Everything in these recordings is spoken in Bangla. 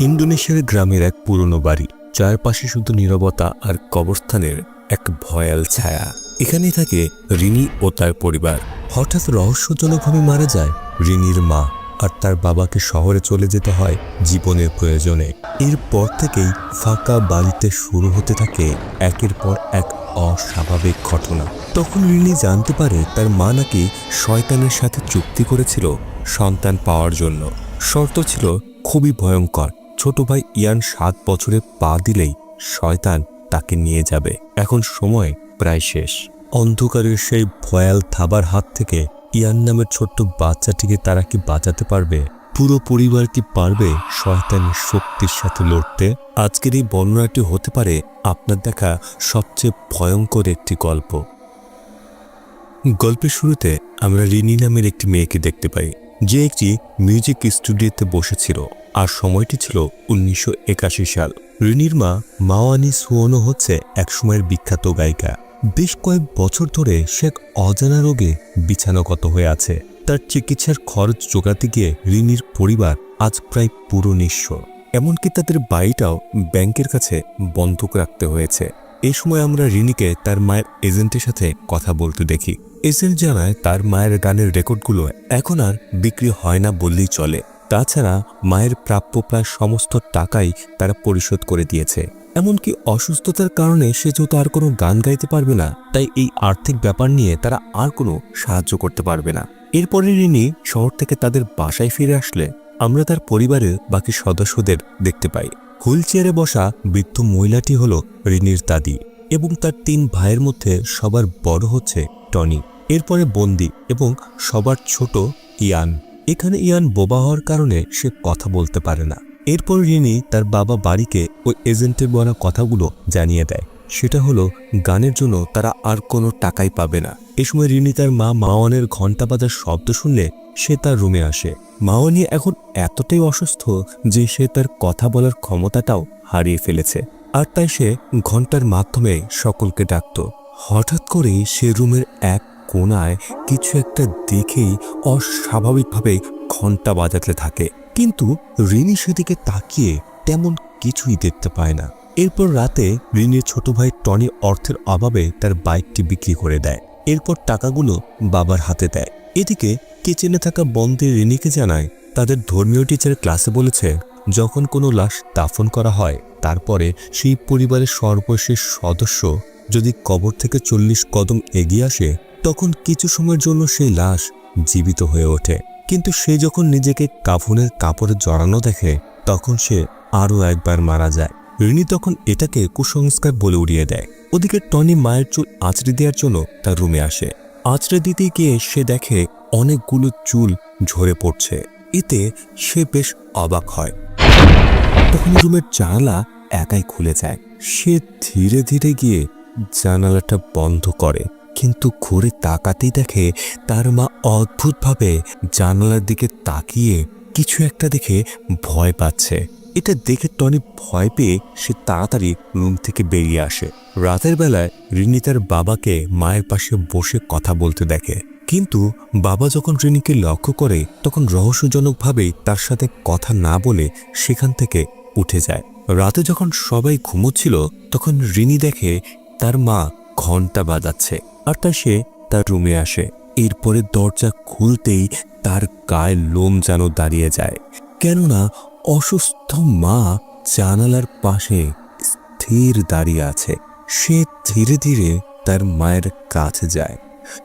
ইন্দোনেশিয়ার গ্রামের এক পুরনো বাড়ি, চারপাশে শুধু নীরবতা আর কবরস্থানের এক ভয়াল ছায়া। এখানেই থাকে রিনি ও তার পরিবার। হঠাৎ রহস্যজনকভাবে মারা যায় রিনির মা, আর তার বাবাকে শহরে চলে যেতে হয় জীবনের প্রয়োজনে। এরপর থেকেই ফাঁকা বাড়িতে শুরু হতে থাকে একের পর এক অস্বাভাবিক ঘটনা। তখন রিনি জানতে পারে তার মা নাকি শয়তানের সাথে চুক্তি করেছিল সন্তান পাওয়ার জন্য। শর্ত ছিল খুবই ভয়ঙ্কর। ছোট ভাই ইয়ান 7 বছরে পা দিলেই শয়তান তাকে নিয়ে যাবে। এখন সময় প্রায় শেষ। অন্ধকারের সেই ভয়াল থাবার হাত থেকে ইয়ান নামের ছোট্ট বাচ্চাটিকে তারা কি বাঁচাতে পারবে? পুরো পরিবার কি পারবে শয়তানের শক্তির সাথে লড়তে? আজকের এই বর্ণনাটি হতে পারে আপনার দেখা সবচেয়ে ভয়ঙ্কর একটি গল্প। গল্পের শুরুতে আমরা রিনি নামের একটি মেয়েকে দেখতে পাই, যে একটি মিউজিক স্টুডিওতে বসেছিল, আর সময়টি ছিল 1981 সাল। রিনির মা মাওয়ানি সুওনো হচ্ছে একসময়ের বিখ্যাত গায়িকা। বেশ কয়েক বছর ধরে সে এক অজানা রোগে বিছানাগত হয়ে আছে। তার চিকিৎসার খরচ জোগাতে গিয়ে রিনির পরিবার আজ প্রায় পুরো নিঃস্ব। এমনকি তাদের বাড়িটাও ব্যাংকের কাছে বন্ধক রাখতে হয়েছে। এই সময় আমরা রিনিকে তার মায়ের এজেন্টের সাথে কথা বলতে দেখি। এজেন্ট জানায় তার মায়ের গানের রেকর্ডগুলো এখন আর বিক্রি হয় না বললেই চলে। তাছাড়া মায়ের প্রাপ্য প্রায় সমস্ত টাকাই তারা পরিশোধ করে দিয়েছে। এমনকি অসুস্থতার কারণে সে যেহেতু আর কোনো গান গাইতে পারবে না, তাই এই আর্থিক ব্যাপার নিয়ে তারা আর কোনো সাহায্য করতে পারবে না। এরপরে রিনি শহর থেকে তাদের বাসায় ফিরে আসলে আমরা তার পরিবারের বাকি সদস্যদের দেখতে পাই। হুইল চেয়ারে বসা বৃদ্ধ মহিলাটি হলো রিনির দাদি, এবং তার 3 ভাইয়ের মধ্যে সবার বড় হচ্ছে টনি। এরপরে বন্দি এবং সবার ছোট ইয়ান। এখানে ইয়ান বোবা হওয়ার কারণে সে কথা বলতে পারে না। এরপর রিনি তার বাবা বাড়িকে ওই এজেন্টের বলা কথাগুলো জানিয়ে দেয়। সেটা হলো গানের জন্য তারা আর কোনো টাকাই পাবে না। এ সময় রিনি তার মা মাওয়ানের ঘন্টা বাজার শব্দ শুনলে সে তার রুমে আসে। মাওয়ানি এখন এতটাই অসুস্থ যে সে তার কথা বলার ক্ষমতাটাও হারিয়ে ফেলেছে, আর তাই সে ঘন্টার মাধ্যমে সকলকে ডাকত। হঠাৎ করেই সে রুমের এক কোণায় কিছু একটা দেখেই অস্বাভাবিকভাবে ঘন্টা বাজাতে থাকে, কিন্তু রিনি সেদিকে তাকিয়ে তেমন কিছুই দেখতে পায় না। এরপর রাতে রিনির ছোট ভাই টনি অর্থের অভাবে তার বাইকটি বিক্রি করে দেয়। এরপর টাকাগুলো বাবার হাতে দেয়। এদিকে কিচেনে থাকা বন্ধু রিনিকে জানায় তাদের ধর্মীয় টিচার ক্লাসে বলেছে যখন কোনো লাশ দাফন করা হয়, তারপরে সেই পরিবারের সর্বশেষ সদস্য যদি কবর থেকে 40 কদম এগিয়ে আসে, তখন কিছু সময়ের জন্য সেই লাশ জীবিত হয়ে ওঠে। কিন্তু সে যখন নিজেকে কাফনের কাপড়ে জড়ানো দেখে, তখন সে আরও একবার মারা যায়। রিনি তখন এটাকে কুসংস্কার বলে উড়িয়ে দেয়। ওদিকে টনি মায়ের চুল আঁচড়ে দেওয়ার জন্য তার রুমে আসে। আঁচড়ে দিতে গিয়ে সে দেখে অনেকগুলো চুল ঝরে পড়ছে। এতে সে বেশ অবাক হয়। তখন রুমের জানালা একাই খুলে যায়। সে ধীরে ধীরে গিয়ে জানালাটা বন্ধ করে, কিন্তু ঘুরে তাকাতেই দেখে তার মা অদ্ভুতভাবে জানালার দিকে তাকিয়ে কিছু একটা দেখে ভয় পাচ্ছে। এটা দেখে টনি ভয় পেয়ে সে তাড়াতাড়ি রুম থেকে বেরিয়ে আসে। রাতের বেলায় রিনি তার বাবাকে মায়ের পাশে বসে কথা বলতে দেখে, কিন্তু বাবা যখন রিনিকে লক্ষ্য করে তখন রহস্যজনকভাবেই তার সাথে কথা না বলে সেখান থেকে উঠে যায়। রাতে যখন সবাই ঘুমোচ্ছিল তখন রিনি দেখে তার মা ঘন্টা বাজাচ্ছে, আর তাই সে তার রুমে আসে। এরপরে দরজা খুলতেই তার গায়ে লোম যেন দাঁড়িয়ে যায়, কেননা অসুস্থ মা জানালার পাশে স্থির দাঁড়িয়ে আছে। সে ধীরে ধীরে তার মায়ের কাছে যায়।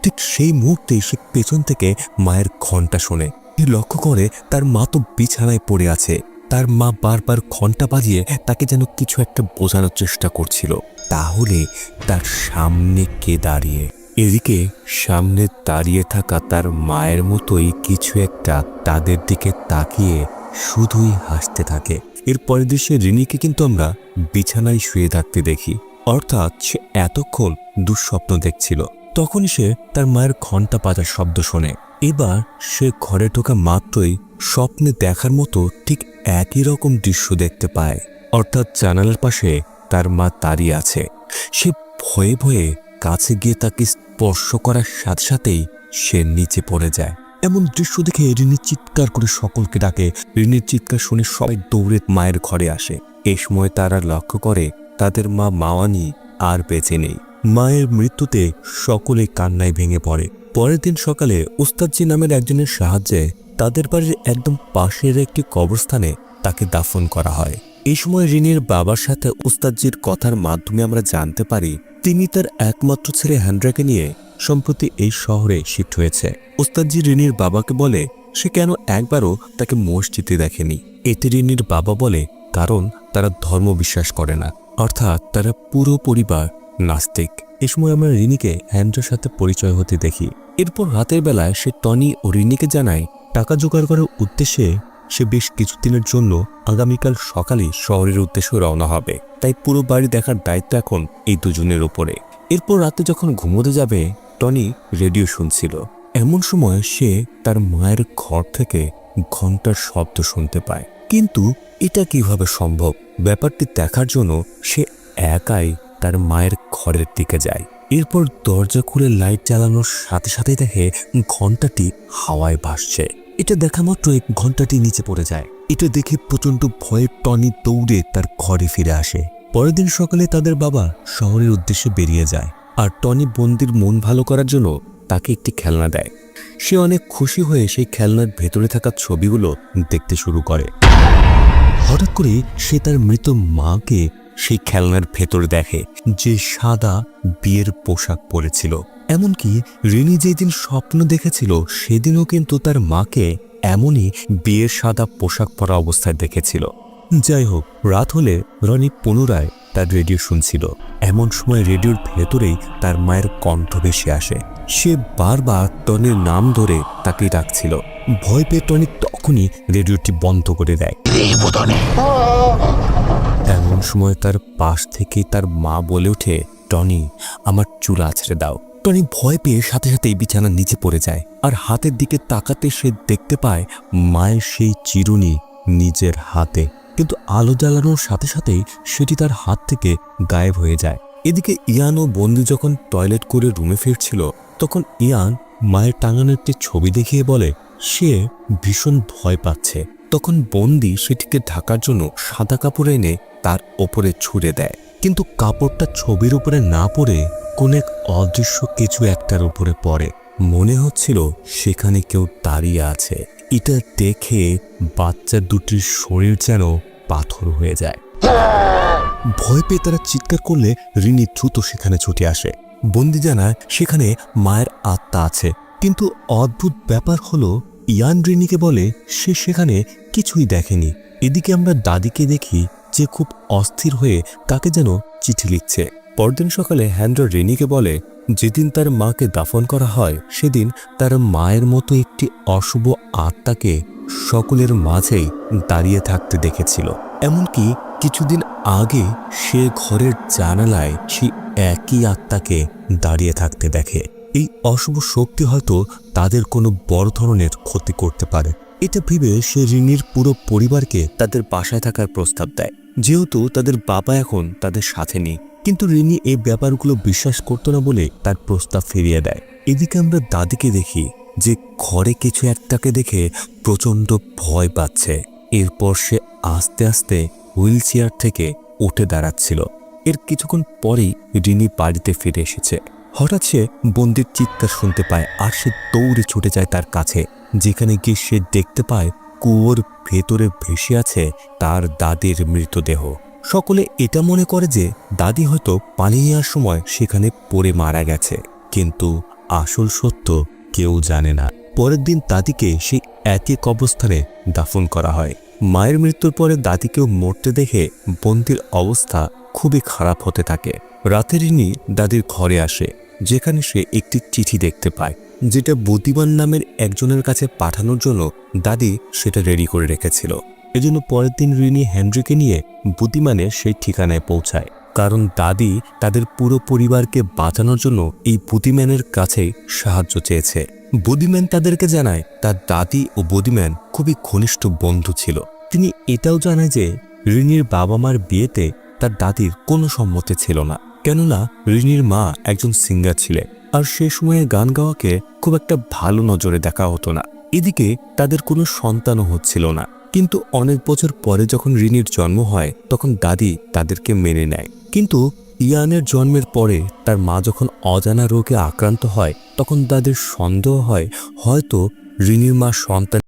ঠিক সেই মুহূর্তে সে পেছন থেকে মায়ের ঘন্টা শোনে। সে লক্ষ্য করে তার মা তো বিছানায় পড়ে আছে। তার মা বারবার ঘন্টা বাজিয়ে তাকে যেন কিছু একটা বোঝানোর চেষ্টা করছিল। তাহলে তার সামনে কে দাঁড়িয়ে? এদিকে সামনে দাঁড়িয়ে থাকা তার মায়ের মতোই কিছু একটা তাদের দিকে তাকিয়ে শুধুই হাসতে থাকে। এরপরের দৃশ্যে রিনিকে কিন্তু আমরা বিছানায় শুয়ে থাকতে দেখি, অর্থাৎ সে এতক্ষণ দুঃস্বপ্ন দেখছিল। তখনই সে তার মায়ের ঘন্টা বাজার শব্দ শোনে। এবার সে ঘরে ঢোকা মাত্রই স্বপ্নে দেখার মতো ঠিক একই রকম দৃশ্য দেখতে পায়, অর্থাৎ জানালার পাশে তার মা দাঁড়িয়ে আছে। সে ভয়ে ভয়ে কাছে গিয়ে তাকে স্পর্শ করার সাথে সাথেই সে নিচে পড়ে যায়। এমন দৃশ্য দেখে রিনি চিৎকার করে সকলকে ডাকে। রিনির চিৎকার শুনে সবাই দৌড়ে মায়ের ঘরে আসে। এই সময় তারা লক্ষ্য করে তাদের মা মাওয়ানি আর বেঁচে নেই। মায়ের মৃত্যুতে সকলে কান্নায় ভেঙে পড়ে। পরের দিন সকালে উস্তাদজি নামের একজনের সাহায্যে তাদের বাড়ির একদম পাশের একটি কবরস্থানে তাকে দাফন করা হয়। এই সময় রিনির বাবার সাথে উস্তাদজির কথার মাধ্যমে আমরা জানতে পারি তিনি তার একমাত্র ছেলে হ্যান্ড্রাকে নিয়ে সম্প্রতি এই শহরে শিফট হয়েছে। উস্তাদজি রিনির বাবাকে বলে সে কেন একবারও তাকে মসজিদে দেখেনি। এতে রিনির বাবা বলে কারণ তারা ধর্ম বিশ্বাস করে না, অর্থাৎ তারা পুরো পরিবার নাস্তিক। এ সময় আমরা রিনিকে হ্যান্ড্রার সাথে পরিচয় হতে দেখি। এরপর রাতের বেলায় সে টনি ও রিনিকে জানায় টাকা জোগাড় করার উদ্দেশ্যে সে বেশ কিছুদিনের জন্য আগামীকাল সকালে শহরের উদ্দেশ্যে রওনা হবে। তাই পুরো বাড়ি দেখার দায়িত্ব এখন এই দুজনের উপরে। এরপর রাতে যখন ঘুমোতে যাবে টনি রেডিও শুনছিল। এমন সময় সে তার মায়ের ঘর থেকে ঘন্টার শব্দ শুনতে পায়। কিন্তু এটা কিভাবে সম্ভব? ব্যাপারটি দেখার জন্য সে একাই তার মায়ের ঘরের দিকে যায়। এরপর দরজা খুলে লাইট জ্বালানোর সাথে সাথে দেখে ঘন্টাটি হাওয়ায় ভাসছে। এটা দেখা মাত্রই ঘন্টাটি নিচে পড়ে যায়। এটা দেখে প্রচন্ড ভয়ে টনি দৌড়ে তার ঘরে ফিরে আসে। পরের দিন সকালে তাদের বাবা শহরের উদ্দেশ্যে বেরিয়ে যায় আর টনি বন্দির মন ভালো করার জন্য তাকে একটি খেলনা দেয়। সে অনেক খুশি হয়ে সেই খেলনার ভেতরে থাকা ছবিগুলো দেখতে শুরু করে। হঠাৎ করে সে তার মৃত মাকে সেই খেলনার ভেতরে দেখে, যে সাদা বিয়ের পোশাক পরেছিল। এমনকি রিনি যেদিন স্বপ্ন দেখেছিল সেদিনও কিন্তু তার মাকে এমনই বিয়ের সাদা পোশাক পরা অবস্থায় দেখেছিল। যাই হোক, রাত হলে রনি পুনরায় তার রেডিও শুনছিল। এমন সময় রেডিওর ভেতরেই তার মায়ের কণ্ঠ ভেসে আসে। সে বারবার টনির নাম ধরে তাকে ডাকছিল। ভয় পেয়ে টনি তখনই রেডিওটি বন্ধ করে দেয়। এমন সময় তার পাশ থেকে তার মা বলে ওঠে, টনি আমার চুল আছড়ে দাও। টনি ভয় পেয়ে সাথে সাথেই বিছানার নিচে পড়ে যায় আর হাতের দিকে তাকাতে সে দেখতে পায় মায়ের সেই চিরুনি নিজের হাতে। কিন্তু আলো জ্বালানোর সাথে সাথেই সেটি তার হাত থেকে গায়েব হয়ে যায়। এদিকে ইয়ান ও বন্দি যখন টয়লেট করে রুমে ফিরছিল তখন ইয়ান মায়ের টাঙানো একটি ছবি দেখিয়ে বলে সে ভীষণ ভয় পাচ্ছে। তখন বন্দি সেটিকে ঢাকার জন্য সাদা কাপড় এনে তার ওপরে ছুঁড়ে দেয়, কিন্তু কাপড়টা ছবির উপরে না পড়ে কোন এক অদৃশ্য কিছু একটার উপরে পড়ে। মনে হচ্ছিল সেখানে কেউ দাঁড়িয়ে আছে। এটা দেখে বাচ্চা দুটির শরীর যেন পাথর হয়ে যায়। ভয় পেয়ে তারা চিৎকার করলে রিনি দ্রুত সেখানে ছুটে আসে। বন্দি জানায় সেখানে মায়ের আত্মা আছে, কিন্তু অদ্ভুত ব্যাপার হলো ইয়ান রিনিকে বলে সে সেখানে কিছুই দেখেনি। এদিকে আমরা দাদিকে দেখি যে খুব অস্থির হয়ে কাকে যেন চিঠি লিখছে। পরদিন সকালে হ্যান্ড্রা রিনিকে বলে যেদিন তার মাকে দাফন করা হয় সেদিন তার মায়ের মতো একটি অশুভ আত্মাকে সকলের মাঝেই দাঁড়িয়ে থাকতে দেখেছিল। এমনকি কিছুদিন আগে সে ঘরের জানালায় সেই একই আত্মাকে দাঁড়িয়ে থাকতে দেখে। এই অশুভ শক্তি হয়তো তাদের কোনো বড় ধরনের ক্ষতি করতে পারে। এটা ভেবে সে রিনির পুরো পরিবারকে তাদের বাসায় থাকার প্রস্তাব দেয়, যেহেতু তাদের বাবা এখন তাদের সাথে নেই। কিন্তু রিনি এই ব্যাপারগুলো বিশ্বাস করত না বলে তার প্রস্তাব ফিরিয়ে দেয়। এদিকে আমরা দাদিকে দেখি যে ঘরে কিছু একটাকে দেখে প্রচণ্ড ভয় পাচ্ছে। এরপর সে আস্তে আস্তে হুইল চেয়ার থেকে উঠে দাঁড়াচ্ছিল। এর কিছুক্ষণ পরেই রিনি বাড়িতে ফিরে এসেছে। হঠাৎ সে বন্দির চিৎকার শুনতে পায় আর সে দৌড়ে ছুটে যায় তার কাছে, যেখানে গিয়ে সে দেখতে পায় কুয়োর ভেতরে ভেসে আছে তার দাদির মৃতদেহ। সকলে এটা মনে করে যে দাদি হয়তো পালিয়ে যাওয়ার সময় সেখানে পড়ে মারা গেছে, কিন্তু আসল সত্য কেউ জানে না। পরের দিন দাদিকে সেই একই কবরস্থানে দাফন করা হয়। মায়ের মৃত্যুর পরে দাদিকেও মরতে দেখে বন্দির অবস্থা খুবই খারাপ হতে থাকে। রাতে রিনি দাদির ঘরে আসে, যেখানে সে একটি চিঠি দেখতে পায়, যেটা বুদ্ধিমান নামের একজনের কাছে পাঠানোর জন্য দাদি সেটা রেডি করে রেখেছিল। এজন্য পরের দিন রিনি হেনরিকে নিয়ে বুদ্ধিমানের সেই ঠিকানায় পৌঁছায়, কারণ দাদি তাদের পুরো পরিবারকে বাঁচানোর জন্য এই বুদ্ধিম্যানের কাছেই সাহায্য চেয়েছে। বুদ্ধিম্যান তাদেরকে জানায় তার দাদি ও বুদ্ধিম্যান খুবই ঘনিষ্ঠ বন্ধু ছিল। তিনি এটাও জানায় যে রিনির বাবা মার বিয়েতে তার দাদির কোনো সম্মতি ছিল না, কেননা রিনির মা একজন সিঙ্গার ছিলেন। আর সে সময়ে গান গাওয়াকে খুব একটা ভালো নজরে দেখা হতো না। এদিকে তাদের কোনো সন্তানও হচ্ছিল না। কিন্তু অনেক বছর পরে যখন রিনির জন্ম হয় তখন দাদি তাদেরকে মেনে নেয়। কিন্তু ইয়ানের জন্মের পরে তার মা যখন অজানা রোগে আক্রান্ত হয় তখন তাদের সন্দেহ হয় হয়তো রিনির মা সন্তান